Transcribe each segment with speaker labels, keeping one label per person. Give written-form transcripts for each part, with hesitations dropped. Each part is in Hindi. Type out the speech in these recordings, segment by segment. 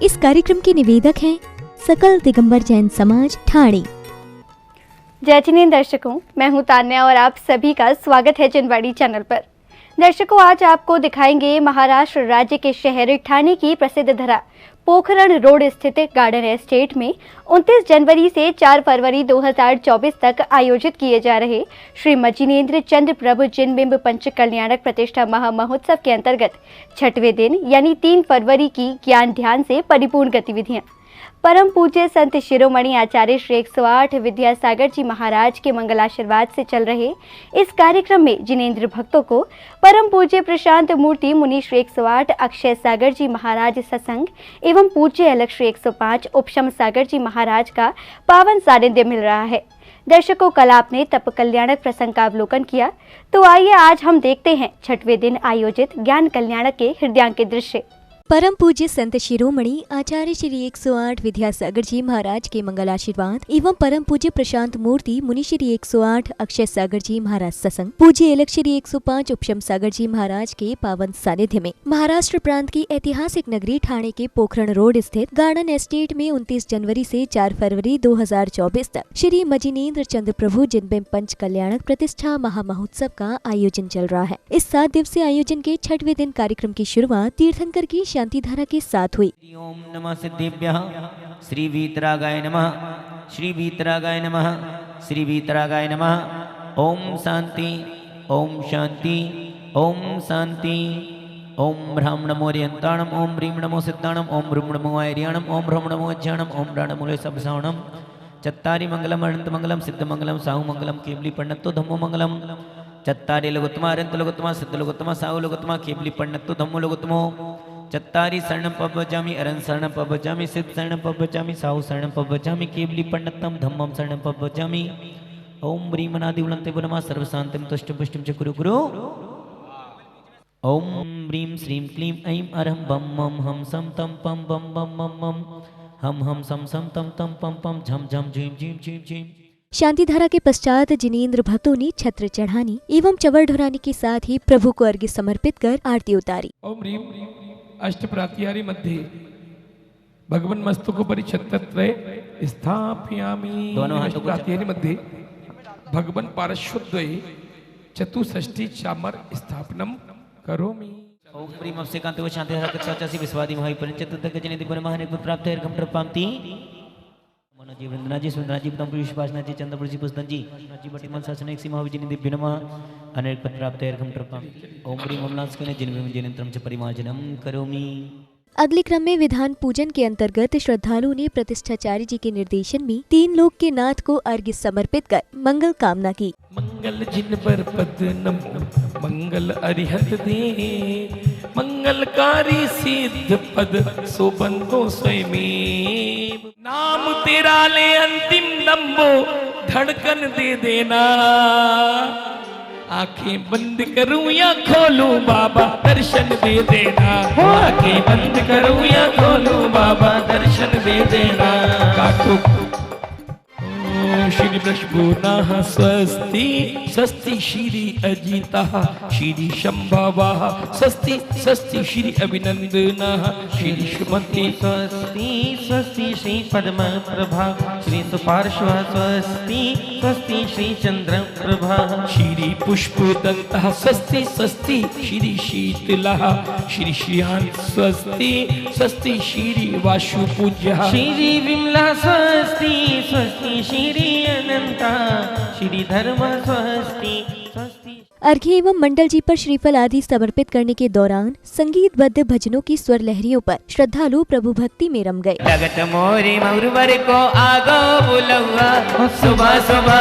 Speaker 1: इस कार्यक्रम के निवेदक हैं सकल दिगंबर जैन समाज ठाणे।
Speaker 2: जय जिनेंद्र दर्शकों, मैं हूं तान्या और आप सभी का स्वागत है जनवाड़ी चैनल पर। दर्शकों, आज आपको दिखाएंगे महाराष्ट्र राज्य के शहर ठाणे की प्रसिद्ध धरा पोखरण रोड स्थित गार्डन एस्टेट में 29 जनवरी से 4 फरवरी 2024 तक आयोजित किए जा रहे श्री मजिनेन्द्र चंद्र प्रभु जिनबिंब पंच कल्याणक प्रतिष्ठा महामहोत्सव के अंतर्गत 6वें दिन यानी 3 फरवरी की ज्ञान ध्यान से परिपूर्ण गतिविधियां परम पूज्य संत शिरोमणि आचार्य श्री 108 विद्यासागर जी महाराज के मंगलाशीर्वाद से चल रहे इस कार्यक्रम में जिनेंद्र भक्तों को परम पूज्य प्रशांत मूर्ति मुनि श्री 108 अक्षय सागर जी महाराज सत्संग एवं पूज्य अलग श्री 105 उपशम सागर जी महाराज का पावन सानिध्य मिल रहा है। दर्शकों, कल आपने तप कल्याणक प्रसंग का अवलोकन किया, तो आइए आज हम देखते हैं 6वें दिन आयोजित ज्ञान कल्याणक के हृदयांकित दृश्य।
Speaker 1: परम पूज्य संत शिरोमणि आचार्य श्री 108 विद्यासागर जी महाराज के मंगलाशीर्वाद एवं परम पूज्य प्रशांत मूर्ति मुनि श्री 108 अक्षय सागर जी महाराज सत्संग पूज्य अलग श्री 105 उपशम सागर जी महाराज के पावन सानिध्य में महाराष्ट्र प्रांत की ऐतिहासिक नगरी ठाणे के पोखरण रोड स्थित गार्डन एस्टेट में 29 जनवरी से 4 फरवरी 2024 तक श्री मजिनेन्द्र चंद्र प्रभु जिनबिंब पंच कल्याणक प्रतिष्ठा महामहोत्सव का आयोजन चल रहा है। इस 7 दिवसीय आयोजन के 6वें दिन कार्यक्रम की शुरुआत तीर्थंकर की शांति धारा के साथ हुई।
Speaker 3: ओम नमः सिद्धिभ्यः श्री वीतरागाय नमः, श्री वीतरागाय नमः, श्री वीतरागाय नमः। ओम शांति, ओम शांति, ओम शांति। ओम ह्राम नमो रियंताणम, ओम ह्रीम नमो सिद्धाणम, ओम ह्रूम नमो आर्याणम, ओम ह्रम नमो अज्ञानम, ओम रणमूले सबसावणम। चत्तारि मंगलम अनंत मंगलम सिद्ध मंगलम साहु मंगलम केवली पंडितो धम्मो मंगलम। चत्तारि लघुत्तमा अनंत लघुत्तमा सिद्ध लघुत्तमा साहु लघुत्तमा केवली पंडितो धम्मो लघुत्तमो। चत्तारि शरणं पवचामि अरं शरणं पवचामि सिद्ध शरणं पवचामि साहु शरणं पवचामि केवली पंडितम धम्मं शरणं पवचामि। ओम ह्रीमनादि उलंते बुनमा सर्वशांतिं तुष्टं पुष्टं च कुरु कुरु। ओम ह्रीं श्रीं क्लीं ऐं अरहं बम मम हम सम तम पम बम बम मम मम हम सम सम तम तम पम पम झम झम झीं झीं झीं झीं।
Speaker 1: शांति धारा के पश्चात जिनेंद्र भक्तों ने छत्र चढ़ाने एवं चवर ढुराने के साथ ही प्रभु को अर्घ्य समर्पित कर आरती उतारी।
Speaker 4: ओम ह्रीं अष्टप्रातिहारी मध्ये भगवन् मस्तकोपरि छत्रत्रय स्थापयामि।
Speaker 3: दोनों हाथों को
Speaker 4: प्रातिहारी मध्ये भगवन् पार्श्वद्वये चतुष्षष्टि चामर स्थापनम करोमि।
Speaker 3: ओम ह्रीं अवसेकांते व शांति हरकत साचासी विस्वादी महाई परिचित तक जनित गुण महाने को प्राप्त है कम प्रपांति मनोजी वृंदनाजी सुंदराजी तम विश्वासनाजी चंद्रपुरजी पुस्तनजी जी बटिमल शासन एक सीमा विजनि दिव्य नमः अनेक पद प्राप्त है कम प्रपांति। ओम ह्रीं ओमलास्कने जिनमें जिनेंत्रम च परिमार्जनम करोमि।
Speaker 1: अगले क्रम में विधान पूजन के अंतर्गत श्रद्धालुओं ने प्रतिष्ठाचार्य जी के निर्देशन में 3 लोक के नाथ को अर्घ्य समर्पित कर मंगल कामना की।
Speaker 4: मंगल जिन पर पद नमो मंगल अरिहत दे मंगलकारी सिद्ध पद सोबंदो स्वयं नाम तेरा ले अंतिम दम्बो धड़कन दे देना। आंखें बंद करूं या खोलूं बाबा दर्शन दे देना। आंखें बंद करूं या खोलूं बाबा दर्शन दे देना। काटो श्री वृषभुनाः स्वस्ति स्वस्ति श्री अजिताः श्री शंभवाः स्वस्ति स्वस्ति श्री अभिनंदनाः श्री श्रीमती
Speaker 3: स्वस्ति स्वस्ति श्री पद्म प्रभा श्री सुपार्श्व स्वस्ति स्वस्ति श्री चंद्र प्रभा
Speaker 4: श्री पुष्पदन्तः स्वस्ति स्वस्ति श्री शीतलः श्री श्रीयान् स्वस्ति स्वस्ति श्री वासुपूज्यः
Speaker 3: श्री विमला स्वस्ति स्वस्ति श्री अनंता श्री धर्म स्वस्ति स्वस्ति।
Speaker 1: अर्घ्य एवं मंडल जी पर श्रीफल आदि समर्पित करने के दौरान संगीतबद्ध भजनों की स्वर लहरियों पर श्रद्धालु प्रभु भक्ति में रम गए।
Speaker 3: लगत मोरी मौरवर को आगो बुलवा सुबह सुबह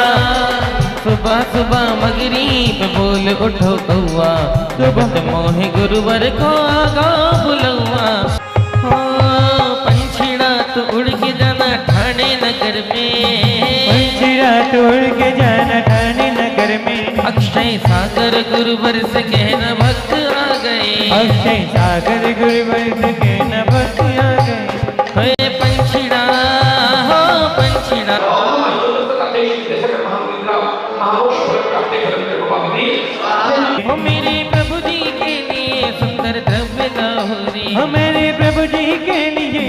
Speaker 3: सुबह सुबह मगरीब बोल उठो कौआ लगत मोहे गुरुवर को आगो बुलवा। पंछीड़ा तो उड़ के जाना ठाणे नगर में,
Speaker 5: पंछीड़ा तो उड़ के जाना ठाणे नगर में।
Speaker 3: अक्षय सागर गुरुवर से कहना भक्त आ गए,
Speaker 5: अक्षय सागर गुरुवर से कहना भक्त आ गए।
Speaker 3: पंछीड़ा हो पंछीड़ा हो मेरे प्रभु जी के लिए सुंदर द्रव्य लाओ रे,
Speaker 5: मेरे प्रभु जी के लिए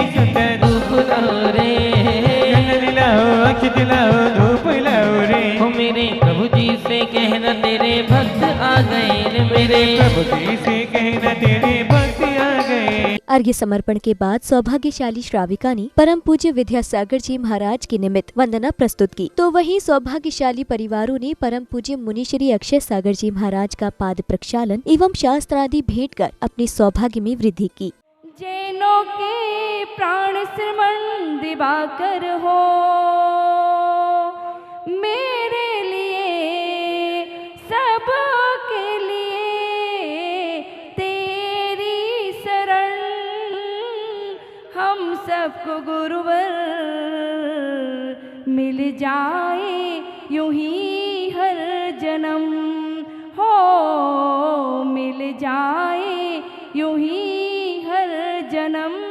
Speaker 3: मेरे।
Speaker 5: प्रभु कैसे कहना तेरी भक्ति आ गई।
Speaker 1: अर्घ्य समर्पण के बाद सौभाग्यशाली श्राविका ने परम पूज्य विद्यासागर जी महाराज के निमित्त वंदना प्रस्तुत की, तो वहीं सौभाग्यशाली परिवारों ने परम पूज्य मुनि श्री अक्षय सागर जी महाराज का पाद प्रक्षालन एवं शास्त्रादि भेंट कर अपने सौभाग्य में वृद्धि की।
Speaker 6: जैनों के प्राण श्रमण दिवाकर हो, मेरे लिए सबके लिए तेरी शरण, हम सबको गुरुवर मिल जाए यूं ही हर जन्म हो, मिल जाए यूं ही हर जन्म।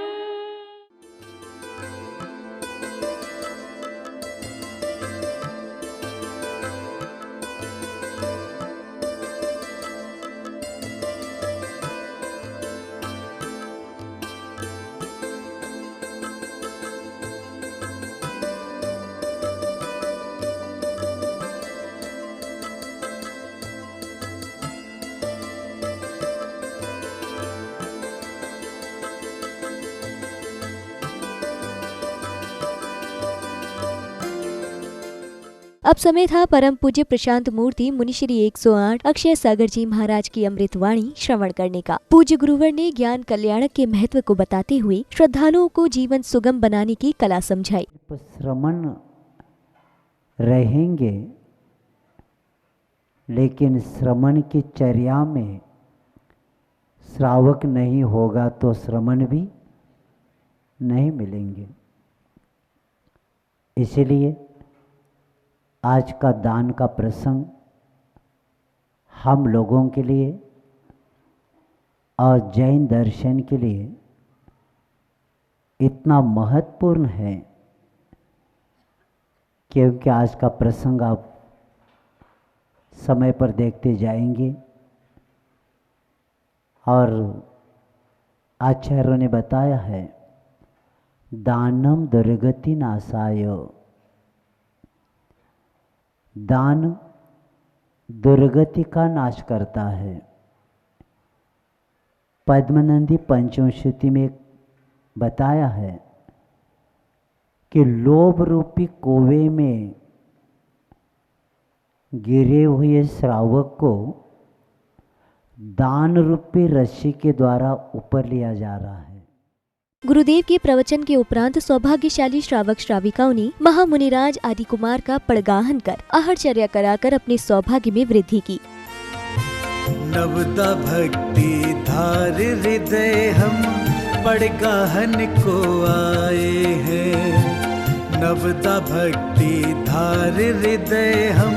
Speaker 1: अब समय था परम पूज्य प्रशांत मूर्ति मुनि श्री 108 अक्षय सागर जी महाराज की अमृतवाणी श्रवण करने का। पूज्य गुरुवर ने ज्ञान कल्याणक के महत्व को बताते हुए श्रद्धालुओं को जीवन सुगम बनाने की कला समझाई।
Speaker 7: श्रमण रहेंगे, लेकिन श्रमण की चर्या में श्रावक नहीं होगा तो श्रमण भी नहीं मिलेंगे। इसलिए आज का दान का प्रसंग हम लोगों के लिए और जैन दर्शन के लिए इतना महत्वपूर्ण है, क्योंकि आज का प्रसंग आप समय पर देखते जाएंगे और आचार्यों ने बताया है, दानम दुर्गति नाशाय, दान दुर्गति का नाश करता है। पद्मनंदी पंचमश्रुति में बताया है कि लोभ रूपी कुएं में गिरे हुए श्रावक को दान रूपी रस्सी के द्वारा ऊपर लिया जा रहा है।
Speaker 1: गुरुदेव के प्रवचन के उपरांत सौभाग्यशाली श्रावक श्राविकाओं ने महामुनिराज आदि कुमार का पड़गाहन कर आहरचर्या कराकर अपने सौभाग्य में वृद्धि की।
Speaker 8: नवदा भक्ति धार हृदय हम पड़गाहन को आए हैं। नवदा भक्ति धार हृदय हम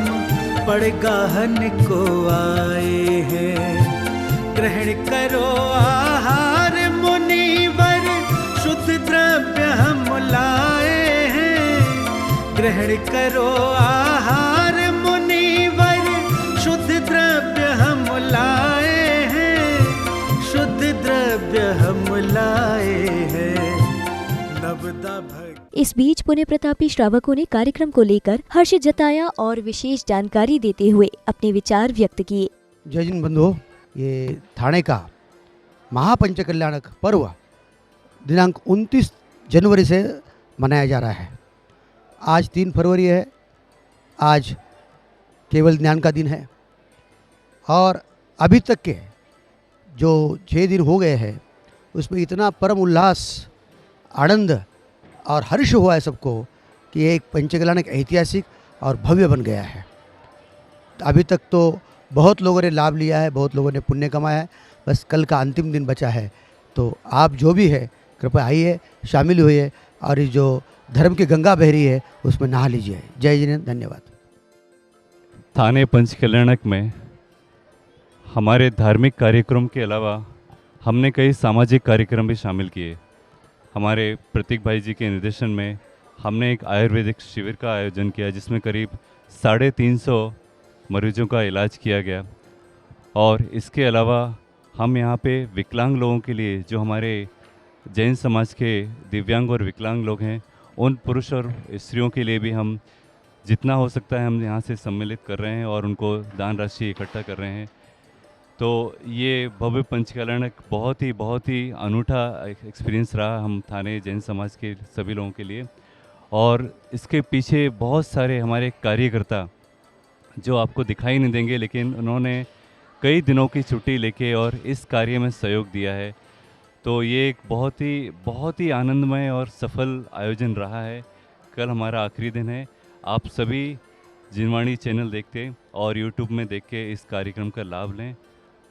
Speaker 8: पड़गाहन को आए हैं। ग्रहण करो आहार मुनिवर, शुद्ध द्रव्य हम लाए हैं। ग्रहण करो आहार मुनिवर, शुद्ध द्रव्य हम लाए हैं। शुद्ध द्रव्य हम लाए हैं। नवदा भक्ति।
Speaker 1: इस बीच पुण्य प्रतापी श्रावकों ने कार्यक्रम को लेकर हर्ष जताया और विशेष जानकारी देते हुए अपने विचार व्यक्त किए।
Speaker 9: जय जिन बंधुओं, ये थाने का महापंचकल्याणक पर्व दिनांक 29 जनवरी से मनाया जा रहा है। आज 3 फरवरी है। आज केवल ज्ञान का दिन है और अभी तक के जो 6 दिन हो गए हैं उसमें इतना परम उल्लास, आनंद और हर्ष हुआ है सबको कि ये एक पंचकल्याणक ऐतिहासिक और भव्य बन गया है। अभी तक तो बहुत लोगों ने लाभ लिया है, बहुत लोगों ने पुण्य कमाया है। बस कल का अंतिम दिन बचा है, तो आप जो भी है कृपया आइए, शामिल हुए और ये जो धर्म की गंगा बह रही है उसमें नहा लीजिए। जय जिनेन्द्र, धन्यवाद।
Speaker 10: थाने पंचकल्याणक में हमारे धार्मिक कार्यक्रम के अलावा हमने कई सामाजिक कार्यक्रम भी शामिल किए। हमारे प्रतीक भाई जी के निर्देशन में हमने एक आयुर्वेदिक शिविर का आयोजन किया जिसमें करीब 350 मरीजों का इलाज किया गया। और इसके अलावा हम यहाँ पे विकलांग लोगों के लिए, जो हमारे जैन समाज के दिव्यांग और विकलांग लोग हैं, उन पुरुष और स्त्रियों के लिए भी हम जितना हो सकता है हम यहाँ से सम्मिलित कर रहे हैं और उनको दान राशि इकट्ठा कर रहे हैं। तो ये भव्य पंचकल्याणक बहुत ही अनूठा एक्सपीरियंस रहा हम थाने जैन समाज के सभी लोगों के लिए। और इसके पीछे बहुत सारे हमारे कार्यकर्ता जो आपको दिखाई नहीं देंगे, लेकिन उन्होंने कई दिनों की छुट्टी लेके और इस कार्य में सहयोग दिया है। तो ये एक बहुत ही आनंदमय और सफल आयोजन रहा है। कल हमारा आखिरी दिन है। आप सभी जिनवाणी चैनल देखते और यूट्यूब में देख के इस कार्यक्रम का लाभ लें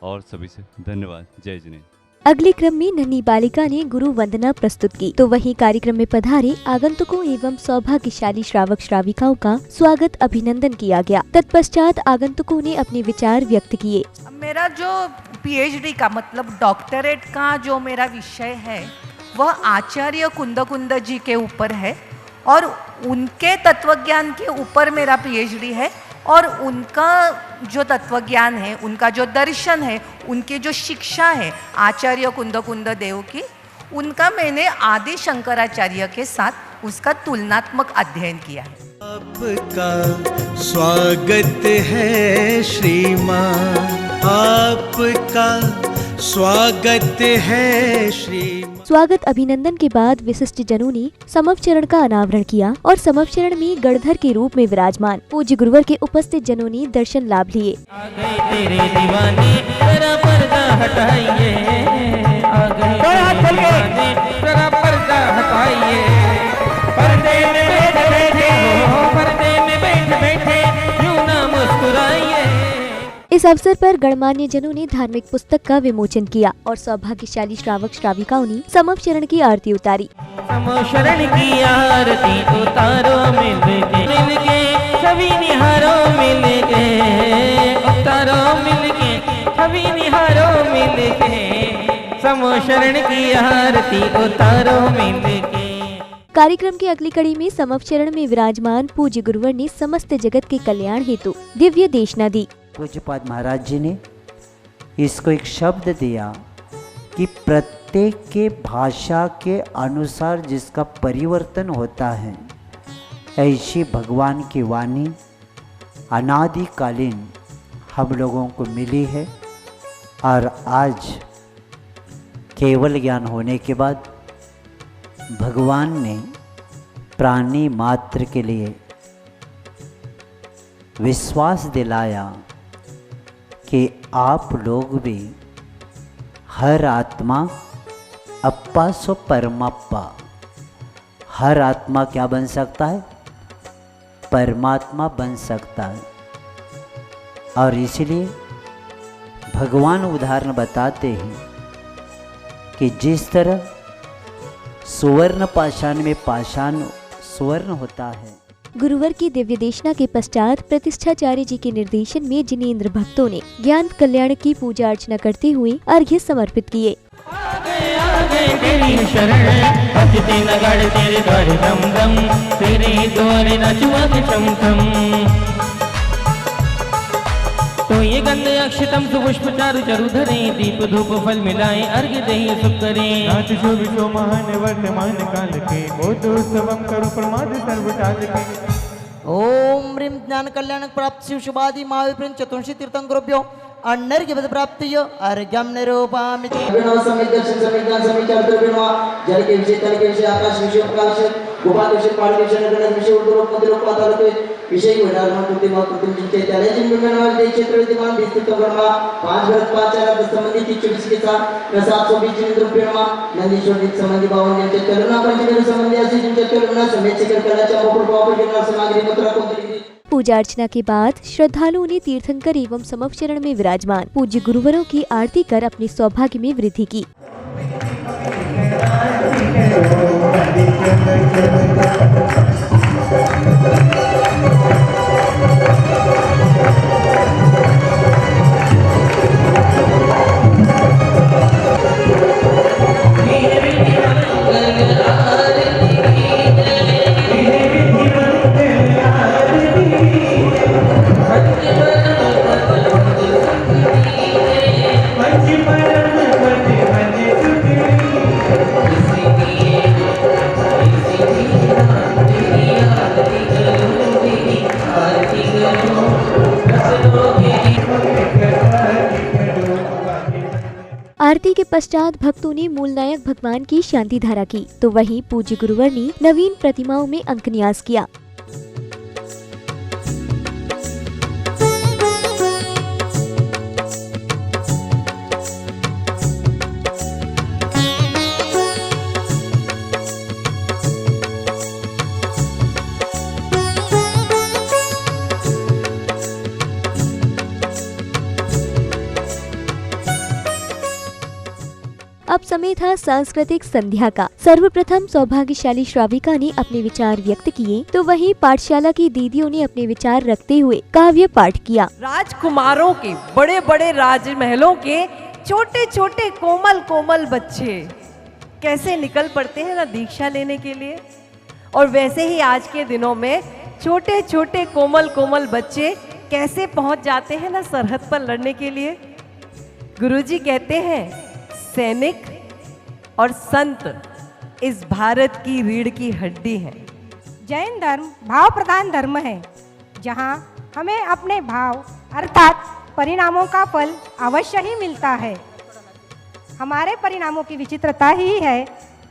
Speaker 10: और सभी से धन्यवाद। जय जिनेन्द्र।
Speaker 1: अगले क्रम में नन्ही बालिका ने गुरु वंदना प्रस्तुत की, तो वहीं कार्यक्रम में पधारे आगंतुकों एवं सौभाग्यशाली श्रावक श्राविकाओं का स्वागत अभिनंदन किया गया। तत्पश्चात आगंतुकों ने अपने विचार व्यक्त किए।
Speaker 11: मेरा जो पीएचडी का मतलब डॉक्टरेट का जो मेरा विषय है वह आचार्य कुंद जी के ऊपर है और उनके तत्वज्ञान के ऊपर मेरा पीएचडी है। और उनका जो तत्वज्ञान है, उनका जो दर्शन है, उनकी जो शिक्षा है आचार्य कुंद देव की, उनका मैंने आदि शंकराचार्य के साथ उसका तुलनात्मक अध्ययन किया है।
Speaker 8: आपका स्वागत है श्रीमान, आपका स्वागत है श्रीमान।
Speaker 1: स्वागत अभिनंदन के बाद विशिष्ट जनों ने समवचरण का अनावरण किया और समवचरण में गणधर के रूप में विराजमान पूज्य गुरुवर के उपस्थित जनों ने दर्शन लाभ लिए।
Speaker 3: आ गए तेरे दीवाने तेरा पर्दा हटाइए, आ गए तेरा पर्दा हटाइए, पर्दे में बैठ बैठे हो, पर्दे में बैठ बैठे यूं ना मुस्कुराइए।
Speaker 1: इस अवसर पर गणमान्य जनों ने धार्मिक पुस्तक का विमोचन किया और सौभाग्यशाली श्रावक श्राविकाओं ने समवचरण की आरती उतारी।
Speaker 3: समवचरण की आरती उतारो मिलके सभी निहारो मिलके, उतारो मिलके सभी निहारो मिलके, समवचरण की आरती उतारो मिलके।
Speaker 1: कार्यक्रम की अगली कड़ी में समवचरण में विराजमान पूज्य गुरुवर ने समस्त जगत के कल्याण हेतु दिव्य देशना दी।
Speaker 7: पूज्यपाद महाराज जी ने इसको एक शब्द दिया कि प्रत्येक के भाषा के अनुसार जिसका परिवर्तन होता है, ऐसी भगवान की वाणी अनादिकालीन हम लोगों को मिली है। और आज केवल ज्ञान होने के बाद भगवान ने प्राणी मात्र के लिए विश्वास दिलाया कि आप लोग भी हर आत्मा अप्पा सो परमाप्पा, हर आत्मा क्या बन सकता है? परमात्मा बन सकता है। और इसलिए भगवान उदाहरण बताते हैं कि जिस तरह सुवर्ण पाषाण में पाषाण सुवर्ण होता है।
Speaker 1: गुरुवर की दिव्य देशना के पश्चात प्रतिष्ठाचार्य जी के निर्देशन में जिनेन्द्र भक्तों ने ज्ञान कल्याण की पूजा अर्चना करते हुए अर्घ्य समर्पित किए।
Speaker 3: तेरी शरण बजते नगाड़े तेरे द्वारे दम दम, तेरे द्वारे नाचुआ के चम चम। तो ये गंधे अक्षतम सुपुष्प चारु चरु धरे, दीप धूप फल मिलाए अर्घ्य देहि सुख करे।
Speaker 5: नाथ शोभितो महान वर्तमान काल के, बोधोत्सवम करो प्रमाद सर्वकाल के।
Speaker 12: ओम ह्रीं ज्ञान कल्याण प्राप्त शिव शुभादि महाविप्रिं चतुर्षि तीर्थंकरोभ्यो अन्नर्घ्य प्राप्तियो अर्घ्यम निरूपामि।
Speaker 13: अभिनव समित दर्शन समित ज्ञान समित चरित्र बिनवा, जल के विषय तल के विषय आकाश विषय प्रकाश गोपाल विषय पाल विषय नगर विषय उर्दूरोप मध्यरोप पाताल विषय विधारण कृतिमा कृतिम जिनके त्याले जिन विमान दे क्षेत्र विद्यमान विस्तृत ब्रह्मा 5 वर्ष 5 चार संबंधित 24 के साथ 720 जिनेन्द्र ब्रह्मा नंदीश्वर विद संबंधी 52 जिनके चलना पंचकर संबंधी 80 जिनके चलना समेत शिखर कला चामो प्रभाव जिनका सामग्री मुद्रा कुंतली।
Speaker 1: पूजा अर्चना के बाद श्रद्धालुओं ने तीर्थंकर एवं समवचरण में विराजमान पूज्य गुरुवरों की आरती कर अपने सौभाग्य में वृद्धि की। आरती के पश्चात भक्तों ने मूल नायक भगवान की शांति धारा की, तो वहीं पूज्य गुरुवर ने नवीन प्रतिमाओं में अंकन्यास किया। अब समय था सांस्कृतिक संध्या का। सर्वप्रथम सौभाग्यशाली श्राविका ने अपने विचार व्यक्त किए, तो वहीं पाठशाला की दीदियों ने अपने विचार रखते हुए काव्य पाठ किया।
Speaker 14: राजकुमारों के, बड़े बड़े राजमहलों के छोटे छोटे कोमल कोमल बच्चे कैसे निकल पड़ते हैं ना दीक्षा लेने के लिए, और वैसे ही आज के दिनों में छोटे छोटे कोमल कोमल बच्चे कैसे पहुंच जाते हैं ना सरहद पर लड़ने के लिए। गुरुजी कहते हैं सैनिक और संत इस भारत की रीढ़ की हड्डी है।
Speaker 15: जैन धर्म भाव प्रधान धर्म है, जहाँ हमें अपने भाव अर्थात परिणामों का फल अवश्य ही मिलता है। हमारे परिणामों की विचित्रता ही है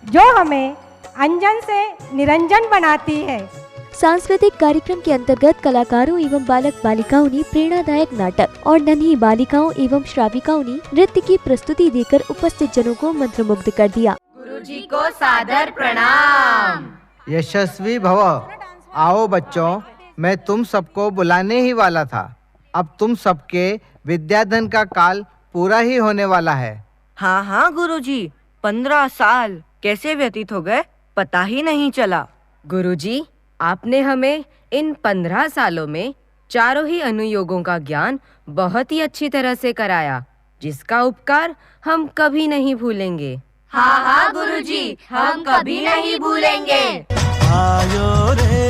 Speaker 15: जो हमें अंजन से निरंजन बनाती है।
Speaker 1: सांस्कृतिक कार्यक्रम के अंतर्गत कलाकारों एवं बालक बालिकाओं ने प्रेरणादायक नाटक और नन्ही बालिकाओं एवं श्राविकाओं ने नृत्य की प्रस्तुति देकर उपस्थित जनों को मंत्रमुग्ध कर दिया।
Speaker 16: गुरुजी को सादर प्रणाम।
Speaker 17: यशस्वी भव। आओ बच्चों, मैं तुम सबको बुलाने ही वाला था। अब तुम सबके विद्याधन का काल पूरा ही होने वाला है।
Speaker 18: हाँ हाँ गुरुजी, 15 साल कैसे व्यतीत हो गए पता ही नहीं चला।
Speaker 19: गुरुजी, आपने हमें इन 15 सालों में चारों ही अनुयोगों का ज्ञान बहुत ही अच्छी तरह से कराया, जिसका उपकार हम कभी नहीं भूलेंगे।
Speaker 16: हाँ हाँ गुरुजी, हम कभी नहीं भूलेंगे।
Speaker 8: आयो रे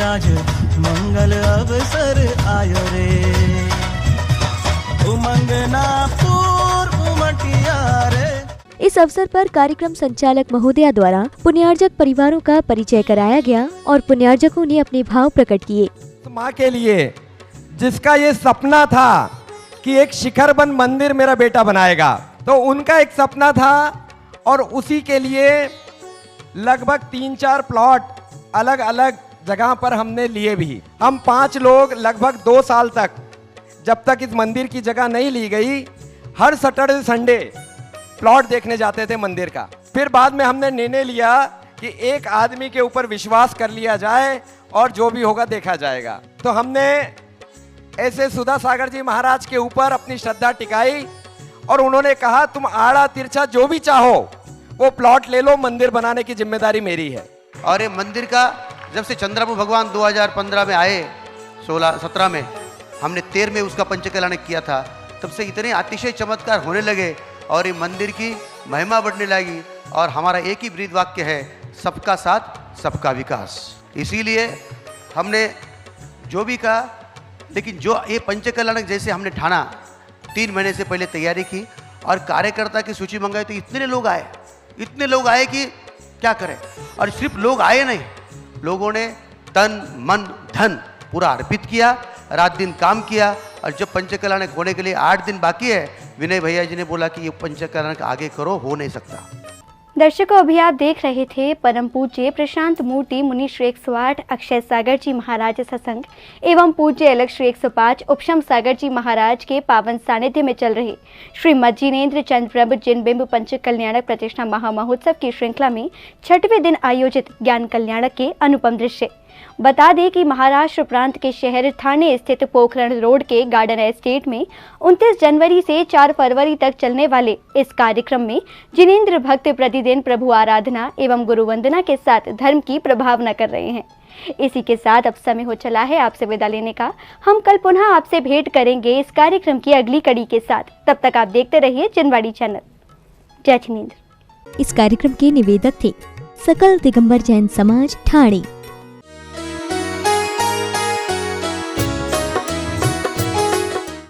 Speaker 8: आज मंगल अवसर आयो रे, उमंगना पूर उमटिया रे।
Speaker 1: इस अवसर पर कार्यक्रम संचालक महोदया द्वारा पुण्यार्जक परिवारों का परिचय कराया गया और पुण्यार्जकों ने अपने भाव प्रकट किए।
Speaker 20: माँ के लिए जिसका ये सपना था कि एक शिखरबंद मंदिर मेरा बेटा बनाएगा, तो उनका एक सपना था और उसी के लिए लगभग 3-4 प्लॉट अलग अलग जगह पर हमने लिए भी। हम 5 लोग लगभग 2 साल तक, जब तक इस मंदिर की जगह नहीं ली गई, हर सैटरडे संडे प्लॉट देखने जाते थे मंदिर का। फिर बाद में हमने निर्णय लिया कि एक आदमी के ऊपर विश्वास कर लिया जाए और जो भी होगा देखा जाएगा। तो हमने ऐसे सुधा सागर जी महाराज के ऊपर अपनी श्रद्धा टिकाई और उन्होंने कहा तुम आड़ा तिरछा जो भी चाहो वो प्लॉट ले लो, मंदिर बनाने की जिम्मेदारी मेरी है।
Speaker 9: और ये मंदिर का जब से चंद्रबाबू भगवान 2015 में आए, 16-17 में हमने 13 में उसका पंचकल्याण किया था, तब से इतने अतिशय चमत्कार होने लगे और ये मंदिर की महिमा बढ़ने लगी। और हमारा एक ही ब्रीद वाक्य है, सबका साथ सबका विकास। इसीलिए हमने जो भी कहा, लेकिन जो ये पंचकल्याण जैसे हमने ठाना, 3 महीने से पहले तैयारी की और कार्यकर्ता की सूची मंगाई, तो इतने लोग आए कि क्या करें। और सिर्फ लोग आए नहीं, लोगों ने तन मन धन पूरा अर्पित किया, रात दिन काम किया। और जब पंचकल्याण होने के लिए 8 दिन बाकी है, विनय भैया जी ने बोला कि ये पंचकल्याण आगे करो, हो नहीं सकता।
Speaker 2: दर्शकों, अभी आप देख रहे थे परम पूज्य प्रशांत मूर्ति मुनि श्री 108 अक्षय सागर जी महाराज सत्संग एवं पूज्य अलग श्री 105 उपशम सागर जी महाराज के पावन सानिध्य में चल रहे श्रीमद जिनेन्द्र चंद्र प्रभु जिनबिंब पंच कल्याणक प्रतिष्ठा महामहोत्सव की श्रृंखला में 6वें दिन आयोजित ज्ञान कल्याणक के अनुपम दृश्य। बता दें कि महाराष्ट्र प्रांत के शहर ठाणे स्थित पोखरण रोड के गार्डन एस्टेट में 29 जनवरी से 4 फरवरी तक चलने वाले इस कार्यक्रम में जिनेन्द्र भक्त प्रतिदिन प्रभु आराधना एवं गुरु वंदना के साथ धर्म की प्रभावना कर रहे हैं। इसी के साथ अब समय हो चला है आपसे विदा लेने का। हम कल पुनः आपसे भेंट करेंगे इस कार्यक्रम की अगली कड़ी के साथ। तब तक आप देखते रहिए जिनवाड़ी चैनल। जय जिनेन्द्र।
Speaker 1: इस कार्यक्रम के निवेदक थे सकल दिगंबर जैन समाज ठाणे।